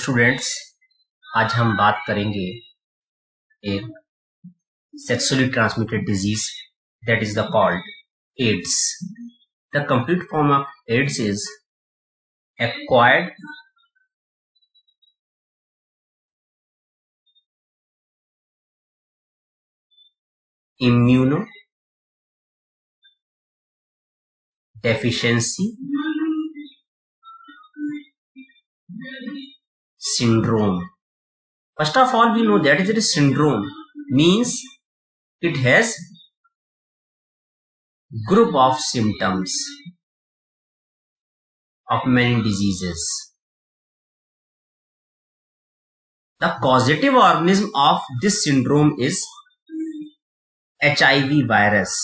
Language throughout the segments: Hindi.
स्टूडेंट्स, आज हम बात करेंगे एक sexually transmitted disease that is the called AIDS. The complete form of AIDS is acquired immunodeficiency syndrome. First of all, we know that is a syndrome means it has group of symptoms of many diseases. The causative organism of this syndrome is HIV virus.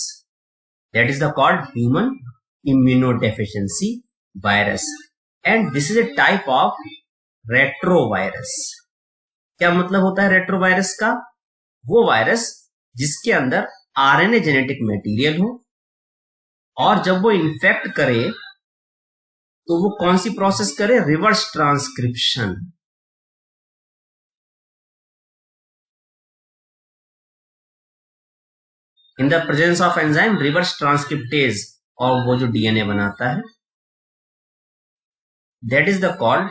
That is the called human immunodeficiency virus, and this is a type of retrovirus. क्या मतलब होता है रेट्रोवायरस का? वो वायरस जिसके अंदर आरएनए जेनेटिक मटेरियल हो और जब वो इन्फेक्ट करे तो वो कौन सी प्रोसेस करे? Reverse transcription. In the presence of enzyme reverse transcriptase, और वो जो डीएनए बनाता है, that is the called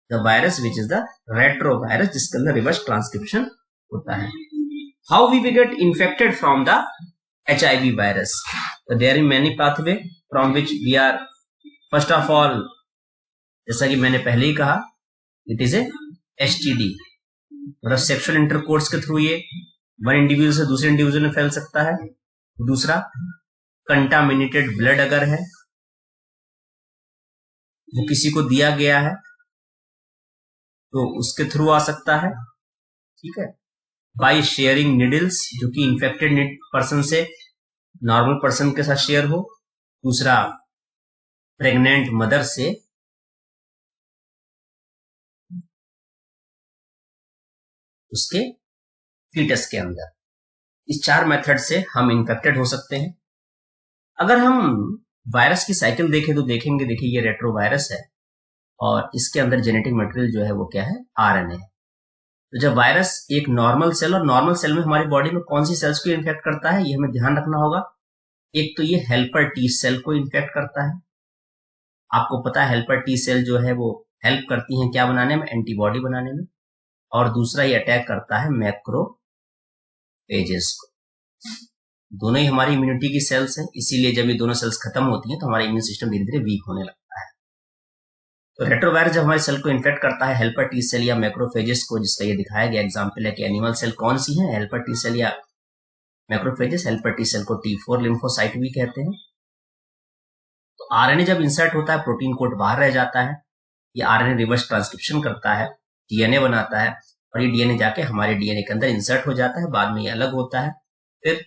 the virus which is the retrovirus, जिसके अंदर रिवर्स ट्रांसक्रिप्शन होता है. How we get infected from the HIV virus? So there are many pathway from which we are, first of all, जैसा कि मैंने पहले ही कहा, इट इज ए STD, मतलब सेक्सुअल इंटरकोर्स के थ्रू ये वन इंडिविजुअल से दूसरे इंडिविजुअल में फैल सकता है. दूसरा, कंटामिनेटेड ब्लड अगर है, वो किसी को दिया गया है तो उसके थ्रू आ सकता है. ठीक है. बाय शेयरिंग निडल्स, जो कि इन्फेक्टेड पर्सन से नॉर्मल पर्सन के साथ शेयर हो. दूसरा, प्रेग्नेंट मदर से उसके फीटस के अंदर. इस 4 मेथड से हम इन्फेक्टेड हो सकते हैं. अगर हम वायरस की साइकिल देखें तो देखेंगे, देखिए ये रेट्रोवायरस है और इसके अंदर जेनेटिक मटेरियल जो है वो क्या है? आरएनए. तो जब वायरस एक नॉर्मल सेल, और नॉर्मल सेल में हमारी बॉडी में कौन सी सेल्स को इन्फेक्ट करता है, ये हमें ध्यान रखना होगा. एक तो ये हेल्पर टी सेल को इन्फेक्ट करता है. आपको पता है हेल्पर टी सेल जो है वो हेल्प करती हैं क्या बनाने में? एंटीबॉडी बनाने में. और दूसरा, ये अटैक करता है मैक्रोफेजेस को. दोनों ही हमारी इम्यूनिटी की सेल्स हैं, इसीलिए जब ये दोनों सेल्स खत्म होती हैं तो हमारा इम्यून सिस्टम धीरे धीरे वीक होने लगता है. तो रेट्रोवायरस जब हमारे सेल को इन्फेक्ट करता है, हेल्पर टी सेल या मैक्रोफेजेस को, जिसका ये दिखाया गया एग्जांपल है कि एनिमल सेल कौन सी है, हेल्पर टी सेल या मैक्रोफेजेस. हेल्पर टी सेल को T4 लिम्फोसाइट भी कहते हैं. तो आरएनए जब इंसर्ट होता है, प्रोटीन कोट बाहर रह जाता है. ये आरएनए रिवर्स ट्रांसक्रिप्शन करता है, डीएनए बनाता है, और ये डीएनए जाके हमारे डीएनए के अंदर इंसर्ट हो जाता है. बाद में ये अलग होता है, फिर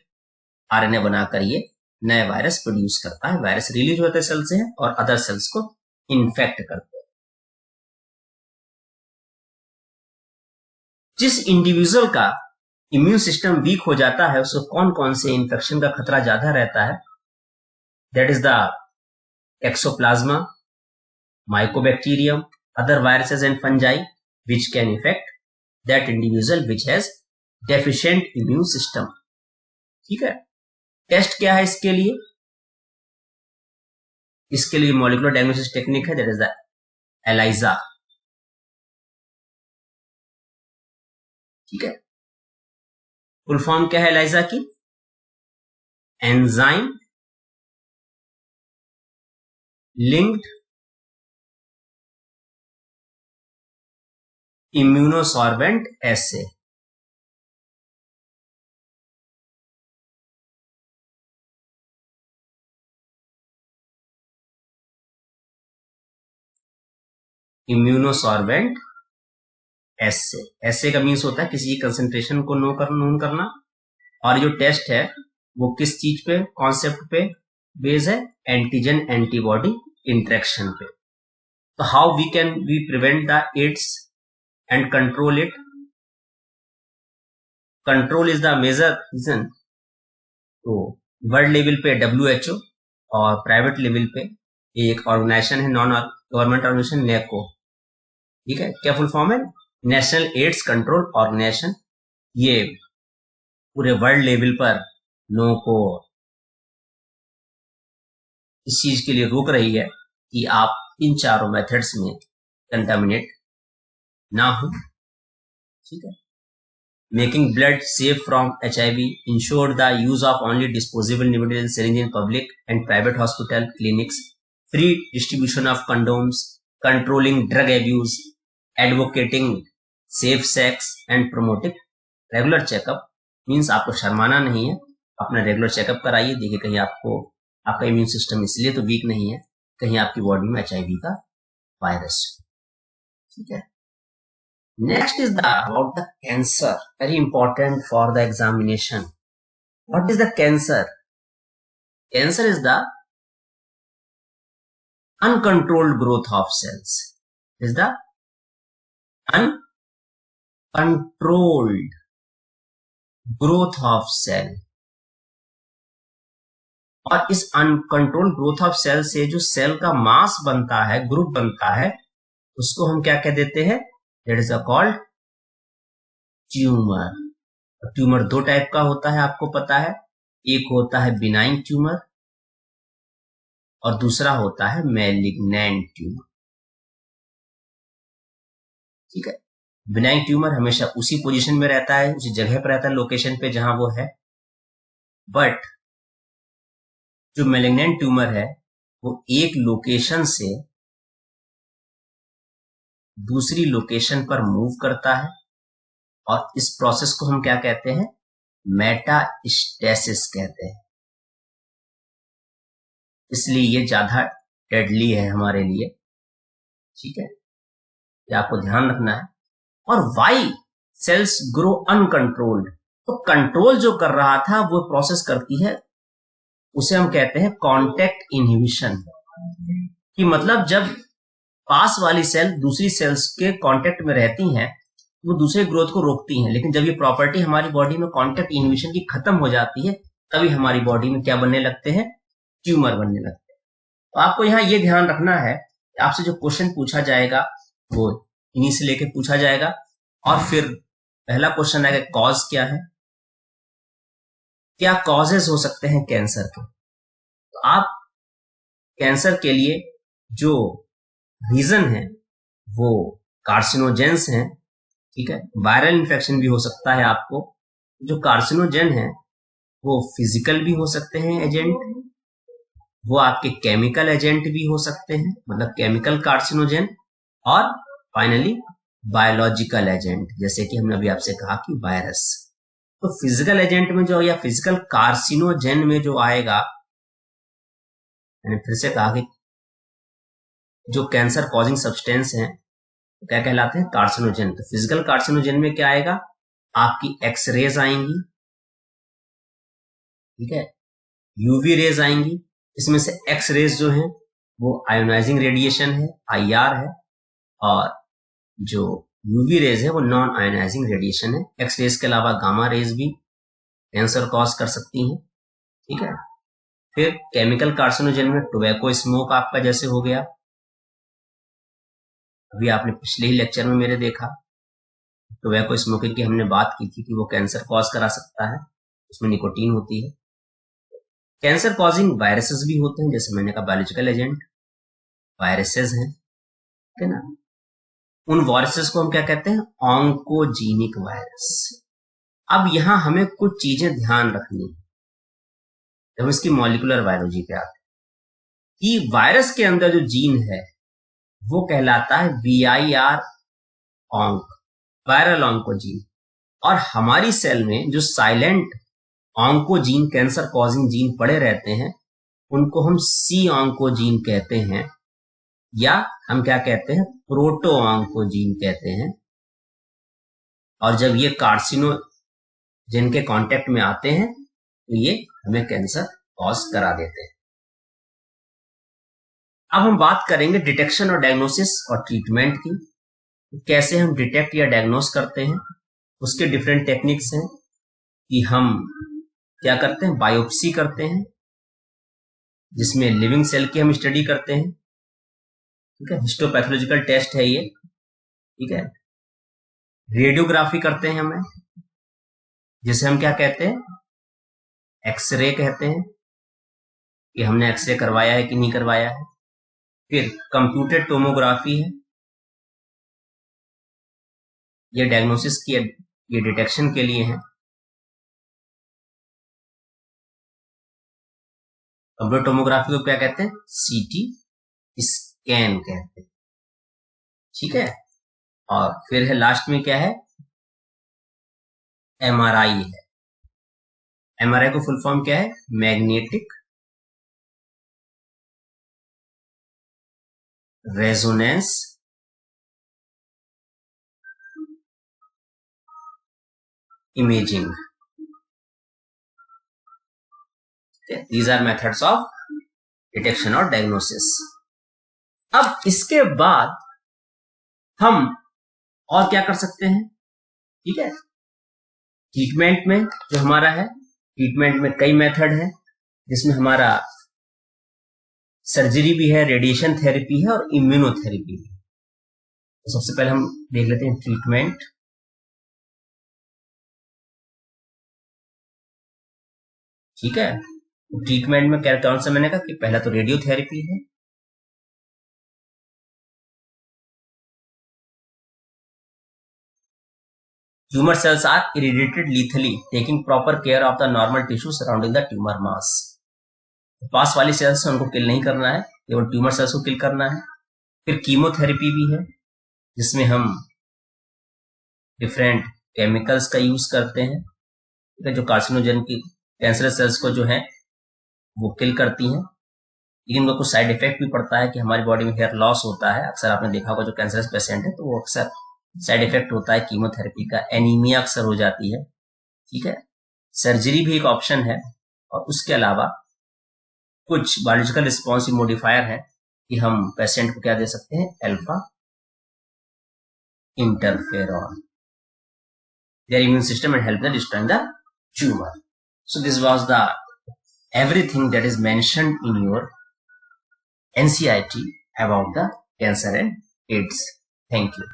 आरएनए बनाकर ये नए वायरस प्रोड्यूस करता है. वायरस रिलीज होते सेल से और अदर सेल्स को इन्फेक्ट करते हैं. जिस इंडिविजुअल का इम्यून सिस्टम वीक हो जाता है, उसको कौन कौन से इन्फेक्शन का खतरा ज्यादा रहता है? That is the toxoplasma, mycobacterium, other viruses and fungi which can affect that individual which has deficient immune system. ठीक है. टेस्ट क्या है इसके लिए? इसके लिए मॉलिक्यूलर डायग्नोसिस टेक्निक है, दैट इज द ELISA. ठीक है. फुल फॉर्म क्या है ELISA की? एंजाइम लिंक्ड इम्यूनोसॉर्बेंट एसे. इम्यूनोसॉर्बेंट एसे. एसे का मीन्स होता है किसी की कंसेंट्रेशन को नोन करना. और जो टेस्ट है वो किस चीज पे, कॉन्सेप्ट पे बेस है? एंटीजन एंटीबॉडी इंटरेक्शन पे. तो how we can we prevent the AIDS and control it? Control is the measure reason. तो वर्ल्ड लेवल पे WHO और प्राइवेट लेवल पे एक ऑर्गेनाइजेशन है, नॉन गवर्नमेंट ऑर्गेनाइजेशन, नेको. ठीक है, क्या फुल फॉर्म है? National AIDS control organisation. ये पूरे वर्ल्ड लेवल पर लोगों को इस चीज के लिए रोक रही है कि आप इन चारों मेथड्स में कंटामिनेट ना हो। ठीक है, making blood safe from HIV, ensure the use of only disposable needle syringe in public and private hospital clinics, free distribution of condoms, controlling drug abuse, advocating safe sex and promoting regular checkup. Means आपको शर्माना नहीं है, अपना रेगुलर चेकअप कराइए, देखिए कहीं आपका इम्यून सिस्टम इसलिए तो वीक नहीं है, कहीं आपकी बॉडी में HIV का वायरस। ठीक है, next is about the cancer, very important for the examination. What is the cancer? Cancer is the uncontrolled growth of cells, is the uncontrolled growth of cell. और इस अनकंट्रोल्ड ग्रोथ ऑफ सेल से जो सेल का मास बनता है, ग्रुप बनता है, उसको हम क्या कह देते हैं? That is called tumour. Tumour दो टाइप का होता है, आपको पता है, एक होता है बिनाइन ट्यूमर और दूसरा होता है मैलिग्नेंट ट्यूमर। ठीक है, बिनाइन ट्यूमर हमेशा उसी पोजीशन में रहता है, उसी जगह पर रहता है, लोकेशन पे जहां वो है। बट जो मैलिग्नेंट ट्यूमर है वो एक लोकेशन से दूसरी लोकेशन पर मूव करता है और इस प्रोसेस को हम क्या कहते हैं? मेटास्टेसिस कहते हैं। इसलिए ये ज्यादा डेडली है हमारे लिए। ठीक है, ये आपको ध्यान रखना है। और वाई सेल्स ग्रो अनकंट्रोल्ड, तो कंट्रोल जो कर रहा था वो प्रोसेस करती है, उसे हम कहते हैं कांटेक्ट इनहिबिशन। कि मतलब जब पास वाली सेल दूसरी सेल्स के कांटेक्ट में रहती हैं, वो दूसरे ग्रोथ को रोकती हैं, लेकिन जब ये प्रॉपर्टी हमारी बॉडी में कांटेक्ट इनहिबिशन की खत्म हो जाती है, तभी हमारी बॉडी में क्या बनने लगते हैं? ट्यूमर बनने लगते हैं। तो आपको यहाँ ये ध्यान रखना है, आपसे जो क्वेश्चन पूछा जाएगा वो इन्हीं से लेके पूछा जाएगा। और फिर पहला क्वेश्चन आएगा, कॉज क्या है, क्या कॉजेज हो सकते हैं कैंसर के। तो आप कैंसर के लिए जो रीजन है वो कार्सिनोजेंस हैं। ठीक है, वायरल इन्फेक्शन भी हो सकता है आपको। जो कार्सिनोजेन है वो फिजिकल भी हो सकते हैं एजेंट, वो आपके केमिकल एजेंट भी हो सकते हैं, मतलब केमिकल कार्सिनोजेन, और फाइनली बायोलॉजिकल एजेंट, जैसे कि हमने अभी आपसे कहा कि वायरस। तो फिजिकल एजेंट में जो, या फिजिकल कार्सिनोजेन में जो आएगा, मैंने फिर से कहा कि जो कैंसर कॉजिंग सब्सटेंस हैं तो क्या कहलाते हैं? कार्सिनोजेन। तो फिजिकल कार्सिनोजेन में क्या आएगा? आपकी एक्सरेज आएंगी, ठीक है, यूवी रेज आएंगी। इसमें से एक्स रेज जो है वो आयोनाइजिंग रेडिएशन है, IR है, और जो यूवी रेज है वो नॉन आयोनाइजिंग रेडिएशन है। एक्स रेज के अलावा गामा रेज भी कैंसर कॉज कर सकती हैं। ठीक है, फिर केमिकल कार्सिनोजेन में टोबैको स्मोक आपका जैसे हो गया, अभी आपने पिछले ही लेक्चर में मेरे देखा, टोबैको स्मोकिंग की हमने बात की थी कि वो कैंसर कॉज करा सकता है, उसमें निकोटीन होती है। कैंसर कॉजिंग वायरसेस भी होते हैं, जैसे मैंने कहा बायोलॉजिकल एजेंट वायरसेस हैं, ठीक है ना। उन वायरसेस को हम क्या कहते हैं? Oncogenic virus. अब यहां हमें कुछ चीजें ध्यान रखनी है जब हम इसकी मॉलिक्यूलर बायोलॉजी पे आते हैं, कि वायरस के अंदर जो जीन है वो कहलाता है VIR ऑन्क, वायरल ऑन्कोजीन। और हमारी सेल में जो silent oncogene, cancer causing gene पड़े रहते हैं, उनको हम C ऑन्कोजीन कहते हैं, या हम क्या कहते हैं? प्रोटो ऑन्कोजीन कहते हैं। और जब ये कार्सिनोजेन के कांटेक्ट में आते हैं तो ये हमें कैंसर कॉज करा देते हैं। अब हम बात करेंगे डिटेक्शन और डायग्नोसिस और ट्रीटमेंट की। कैसे हम डिटेक्ट या डायग्नोस करते हैं, उसके डिफरेंट टेक्निक्स हैं। कि हम क्या करते हैं? बायोप्सी करते हैं, जिसमें लिविंग सेल की हम स्टडी करते हैं। ठीक है, हिस्टोपैथोलॉजिकल टेस्ट है ये। ठीक है। रेडियोग्राफी करते हैं हमें, जिसे हम क्या कहते हैं, एक्सरे कहते हैं, कि हमने एक्सरे करवाया है कि नहीं करवाया है। फिर कंप्यूटेड टोमोग्राफी है, ये डायग्नोसिस की, ये डिटेक्शन के लिए है। कंप्यूटर टोमोग्राफी को क्या कहते हैं, सीटी स्कैन कहते हैं, ठीक है। और फिर है लास्ट में क्या है, एमआरआई है। एमआरआई को फुल फॉर्म क्या है, magnetic resonance imaging. These are methods of detection और डायग्नोसिस। अब इसके बाद हम और क्या कर सकते हैं, ठीक है। ट्रीटमेंट में जो हमारा है, ट्रीटमेंट में कई मेथड है, जिसमें हमारा सर्जरी भी है, रेडिएशन थेरेपी है और इम्यूनोथेरेपी भी है। तो सबसे पहले हम देख लेते हैं ट्रीटमेंट। ठीक है, ट्रीटमेंट में क्या कौन सा, मैंने कहा कि पहला तो रेडियोथेरेपी है, tumor cells are irradiated lethally taking proper care of the normal tissue surrounding the tumor mass। पास वाली सेल्स से उनको किल नहीं करना है, केवल ट्यूमर सेल्स को किल करना है। फिर कीमोथेरेपी भी है, जिसमें हम डिफरेंट केमिकल्स का यूज करते हैं, जो कार्सिनोजन की कैंसरस सेल्स को जो है वो किल करती हैं। लेकिन उनका कुछ साइड इफेक्ट भी पड़ता है कि हमारी बॉडी में हेयर लॉस होता है। अक्सर आपने देखा होगा जो कैंसरस पेशेंट है, तो वो अक्सर साइड इफेक्ट होता है कीमोथेरेपी का, एनीमिया अक्सर हो जाती है, ठीक है। सर्जरी भी एक ऑप्शन है, और उसके अलावा कुछ बायोलॉजिकल रिस्पॉन्सिव मोडिफायर है कि हम पेशेंट को क्या दे सकते हैं, alpha interferon, their immune system and help them destroy the tumor. So this was the everything that is mentioned in your NCERT about the cancer and AIDS. Thank you.